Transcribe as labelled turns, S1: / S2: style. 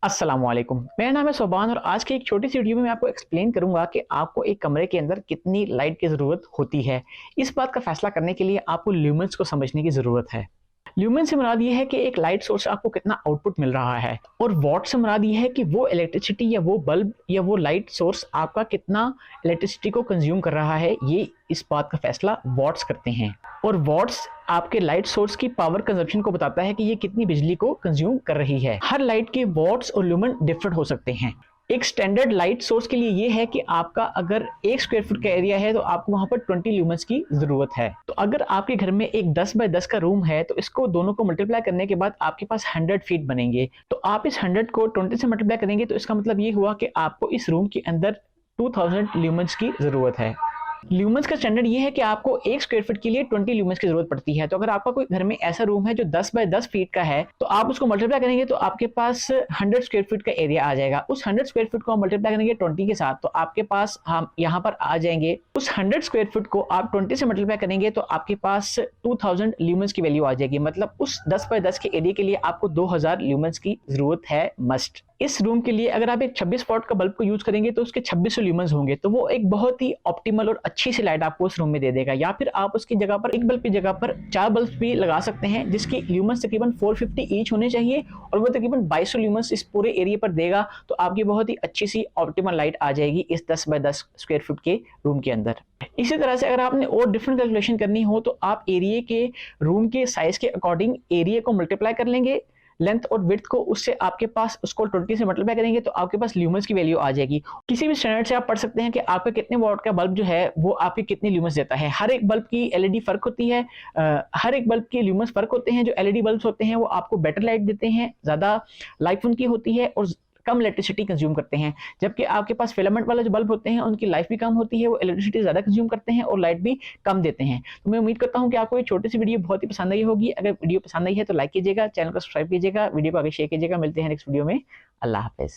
S1: अस्सलाम वालेकुम। मेरा नाम है सोबान और आज की एक छोटी सी वीडियो में मैं आपको एक्सप्लेन करूंगा कि आपको एक कमरे के अंदर कितनी लाइट की ज़रूरत होती है। इस बात का फैसला करने के लिए आपको ल्यूमेंस को समझने की ज़रूरत है। ल्यूमेन से मुराद ये है कि एक लाइट सोर्स आपको कितना आउटपुट मिल रहा है, और वॉट से मुराद ये है कि वो इलेक्ट्रिसिटी या वो बल्ब या वो लाइट सोर्स आपका कितना इलेक्ट्रिसिटी को कंज्यूम कर रहा है। ये इस बात का फैसला वॉट्स करते हैं, और वॉट्स आपके लाइट सोर्स की पावर कंजप्शन को बताता है कि ये कितनी बिजली को कंज्यूम कर रही है। हर लाइट के वॉट्स और ल्यूमेन डिफरेंट हो सकते हैं। एक स्टैंडर्ड लाइट सोर्स के लिए ये है कि आपका अगर 1 स्क्वायर फुट का एरिया है तो आपको वहां पर 20 ल्यूमेंस की जरूरत है। तो अगर आपके घर में एक 10 बाय 10 का रूम है तो इसको दोनों को मल्टीप्लाई करने के बाद आपके पास 100 फीट बनेंगे। तो आप इस 100 को 20 से मल्टीप्लाई करेंगे तो इसका मतलब ये हुआ कि आपको इस रूम के अंदर 2000 ल्यूमेंस की जरूरत है। ल्यूमेंस का स्टैंडर्ड ये है कि आपको 1 स्क्वायर फीट के लिए 20 ल्यूमेंस की जरूरत पड़ती है। तो अगर आपका कोई घर में ऐसा रूम है जो 10 बाय 10 फीट का है तो आप उसको मल्टीप्लाई करेंगे तो आपके पास 100 स्क्वायर फीट का एरिया आ जाएगा। उस 100 स्क्वायर फीट को हम मल्टीप्लाई करेंगे 20 के साथ तो आपके पास हम यहाँ पर आ जाएंगे। उस 100 स्क्वायर फीट को आप 20 से मल्टीप्लाई करेंगे तो आपके पास 2000 ल्यूमेंस की वैल्यू आ जाएगी। मतलब उस 10 बाय 10 के एरिया के लिए आपको 2000 ल्यूमेंस की जरूरत है मस्ट। इस रूम के लिए अगर आप एक 26 वॉट का बल्ब को यूज करेंगे तो उसके 2600 ल्यूमेंस होंगे, तो वो एक बहुत ही ऑप्टिमल और अच्छी सी लाइट आपको उस रूम में दे देगा। या फिर आप उसकी जगह पर एक बल्ब की जगह पर 4 बल्ब भी लगा सकते हैं जिसकी ल्यूमेंस तकरीबन 450 ईच होने चाहिए, और वो तकरीबन 2200 ल्यूमेंस इस पूरे एरिया पर देगा। तो आपकी बहुत ही अच्छी सी ऑप्टिमल लाइट आ जाएगी इस 10 बाय 10 स्क्वायर फुट के रूम के अंदर। इसी तरह से अगर आपने और डिफरेंट कैलकुलेशन करनी हो तो आप एरिया के रूम के साइज के अकॉर्डिंग एरिया को मल्टीप्लाई कर लेंगे लेंथ और विड्थ को, उससे आपके पास उसको 20 से मल्टीप्लाई करेंगे तो आपके पास ल्यूमेंस की वैल्यू आ जाएगी। किसी भी स्टैंडर्ड से आप पढ़ सकते हैं कि आपके कितने वॉट का बल्ब जो है वो आपके कितने ल्यूमेंस देता है। हर एक बल्ब की एलईडी फर्क होती है, हर एक बल्ब के ल्यूमेंस फर्क होते हैं। जो एलईडी बल्ब होते हैं वो आपको बेटर लाइट देते हैं, ज्यादा लाइफ उनकी होती है और कम इलेक्ट्रिसिटी कंज्यूम करते हैं। जबकि आपके पास फिलामेंट वाले जो बल्ब होते हैं उनकी लाइफ भी कम होती है, वो इलेक्ट्रिसिटी ज्यादा कंज्यूम करते हैं और लाइट भी कम देते हैं। तो मैं उम्मीद करता हूं कि आपको ये छोटी सी वीडियो बहुत ही पसंद आई होगी। अगर वीडियो पसंद आई है तो लाइक कीजिएगा, चैनल को सब्सक्राइब कीजिएगा, वीडियो को आगे शेयर कीजिएगा। मिलते हैं नेक्स्ट वीडियो में। अल्लाह हाफिज।